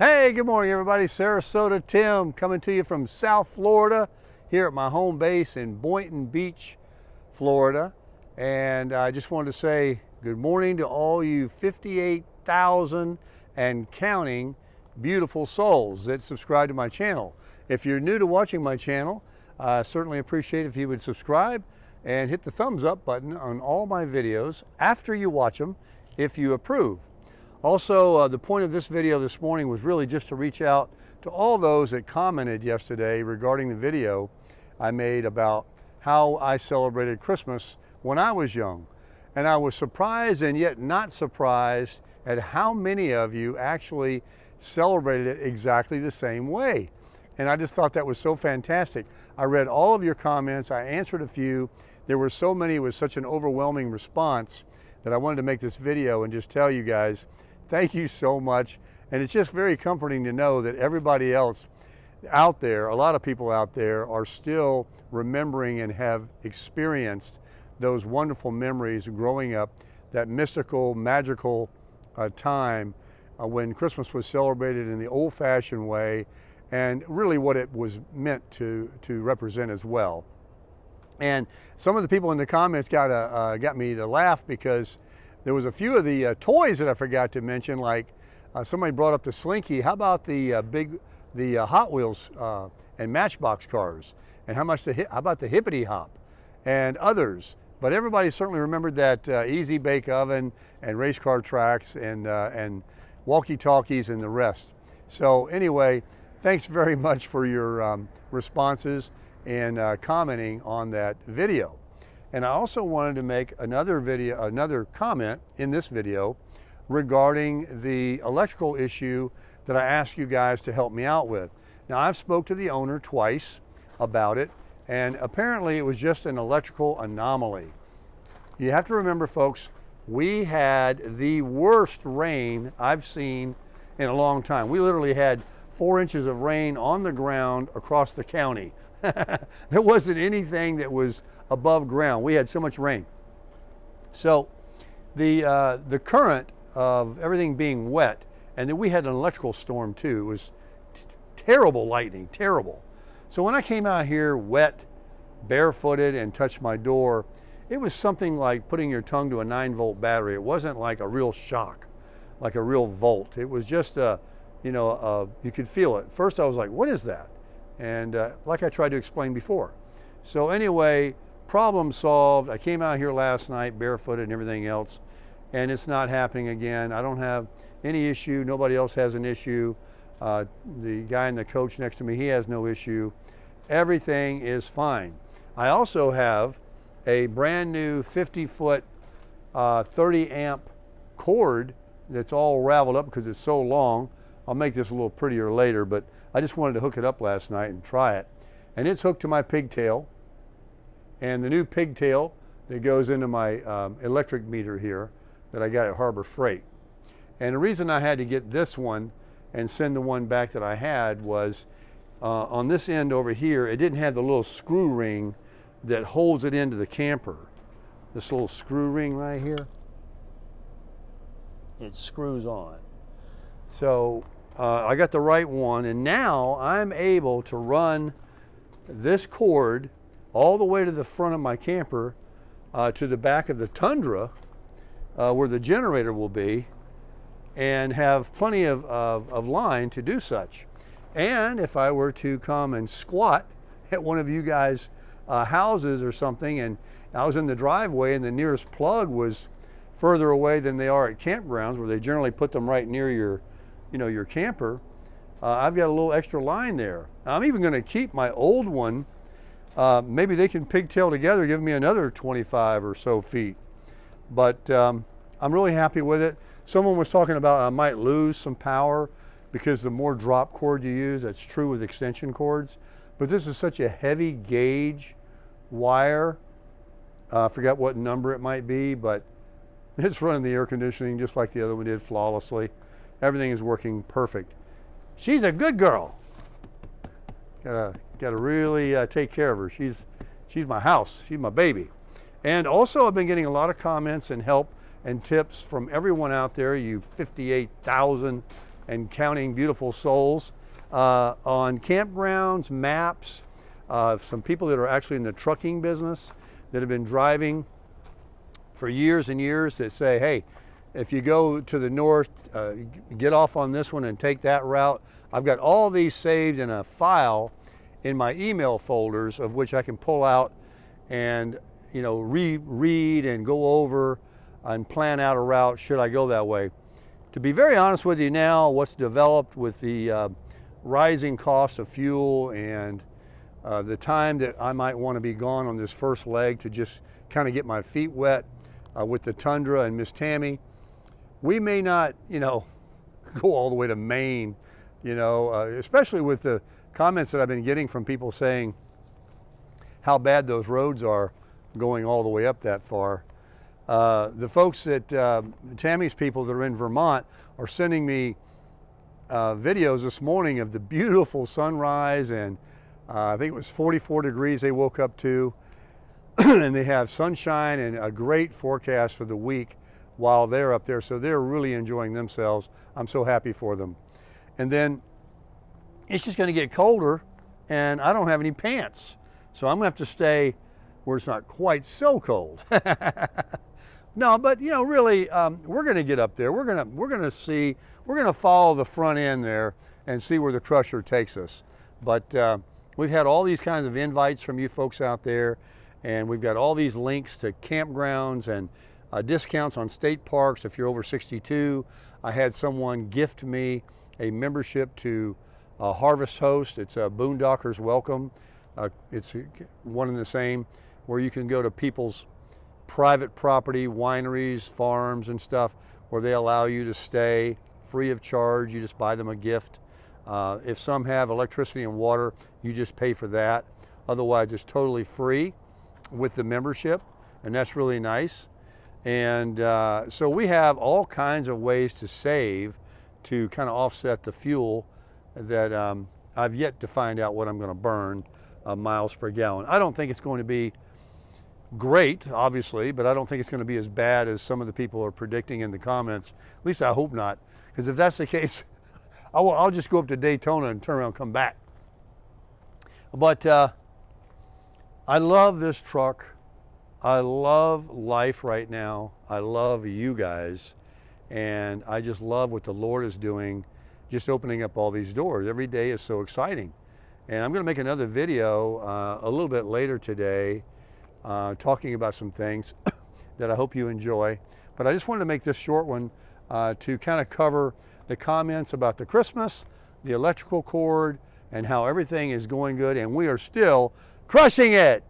Hey, good morning everybody. Sarasota Tim coming to you from South Florida here at my home base in Boynton Beach, Florida. And I just wanted to say good morning to all you 58,000 and counting beautiful souls that subscribe to my channel. If you're new to watching my channel, I certainly appreciate if you would subscribe and hit the thumbs up button on all my videos after you watch them if you approve. Also, the point of this video this morning was really just to reach out to all those that commented yesterday regarding the video I made about how I celebrated Christmas when I was young. And I was surprised and yet not surprised at how many of you actually celebrated it exactly the same way. And I just thought that was so fantastic. I read all of your comments, I answered a few. There were so many, it was such an overwhelming response that I wanted to make this video and just tell you guys, thank you so much. And it's just very comforting to know that everybody else out there, a lot of people out there, are still remembering and have experienced those wonderful memories of growing up, that mystical, magical time when Christmas was celebrated in the old-fashioned way, and really what it was meant to represent as well. And some of the people in the comments got me to laugh because there was a few of the toys that I forgot to mention, like somebody brought up the Slinky. How about the Hot Wheels and Matchbox cars? And how about the Hippity Hop and others? But everybody certainly remembered that Easy Bake Oven and race car tracks and walkie-talkies and the rest. So anyway, thanks very much for your responses and commenting on that video. And I also wanted to make another comment in this video regarding the electrical issue that I asked you guys to help me out with. Now, I've spoke to the owner twice about it, and apparently it was just an electrical anomaly. You have to remember, folks, we had the worst rain I've seen in a long time. We literally had 4 inches of rain on the ground across the county. There wasn't anything that was above ground. We had so much rain. So the current of everything being wet, and then we had an electrical storm too. It was terrible lightning, terrible. So when I came out here wet, barefooted, and touched my door, it was something like putting your tongue to a 9-volt battery. It wasn't like a real shock, like a real volt. It was just you could feel it. First I was like, what is that? And like I tried to explain before. So anyway, problem solved. I came out here last night barefooted and everything else, and it's not happening again. I don't have any issue. Nobody else has an issue. The guy in the coach next to me, he has no issue. Everything is fine. I also have a brand new 50-foot 30-amp cord that's all raveled up because it's so long. I'll make this a little prettier later, but I just wanted to hook it up last night and try it. And it's hooked to my pigtail, and the new pigtail that goes into my electric meter here that I got at Harbor Freight. And the reason I had to get this one and send the one back that I had was on this end over here, it didn't have the little screw ring that holds it into the camper. This little screw ring right here, it screws on. So I got the right one, and now I'm able to run this cord all the way to the front of my camper to the back of the Tundra where the generator will be, and have plenty of line to do such. And if I were to come and squat at one of you guys' houses or something, and I was in the driveway and the nearest plug was further away than they are at campgrounds where they generally put them right near your camper, I've got a little extra line there. I'm even going to keep my old one. Maybe they can pigtail together, give me another 25 or so feet. But I'm really happy with it. Someone was talking about I might lose some power because the more drop cord you use. That's true with extension cords. But this is such a heavy gauge wire. I forgot what number it might be, but it's running the air conditioning just like the other one did flawlessly. Everything is working perfect. She's a good girl. Gotta really take care of her. She's my house. She's my baby. And also, I've been getting a lot of comments and help and tips from everyone out there, you 58,000 and counting beautiful souls on campgrounds, maps, some people that are actually in the trucking business that have been driving for years and years that say, hey, if you go to the north, get off on this one and take that route. I've got all these saved in a file in my email folders, of which I can pull out and read and go over and plan out a route should I go that way. To be very honest with you now, what's developed with the rising cost of fuel and the time that I might want to be gone on this first leg to just kind of get my feet wet with the Tundra and Miss Tammy, we may not, go all the way to Maine, especially with the comments that I've been getting from people saying how bad those roads are going all the way up that far. The folks that, Tammy's people that are in Vermont are sending me videos this morning of the beautiful sunrise, and I think it was 44 degrees they woke up to, and they have sunshine and a great forecast for the week while they're up there. So they're really enjoying themselves. I'm so happy for them. And then it's just going to get colder, and I don't have any pants. So I'm going to have to stay where it's not quite so cold. No, but really, we're going to get up there. We're going to follow the front end there and see where the crusher takes us. But we've had all these kinds of invites from you folks out there, and we've got all these links to campgrounds and discounts on state parks if you're over 62. I had someone gift me a membership to Harvest Host. It's a Boondockers Welcome. It's one and the same, where you can go to people's private property, wineries, farms and stuff, where they allow you to stay free of charge. You just buy them a gift. If some have electricity and water, you just pay for that. Otherwise, it's totally free with the membership, and that's really nice. And so we have all kinds of ways to save to kind of offset the fuel that I've yet to find out what I'm going to burn miles per gallon. I don't think it's going to be great, obviously, but I don't think it's going to be as bad as some of the people are predicting in the comments. At least I hope not, because if that's the case, I'll just go up to Daytona and turn around and come back. But I love this truck. I love life right now. I love you guys. And I just love what the Lord is doing, just opening up all these doors. Every day is so exciting. And I'm going to make another video a little bit later today talking about some things that I hope you enjoy. But I just wanted to make this short one to kind of cover the comments about the Christmas, the electrical cord, and how everything is going good, and we are still crushing it.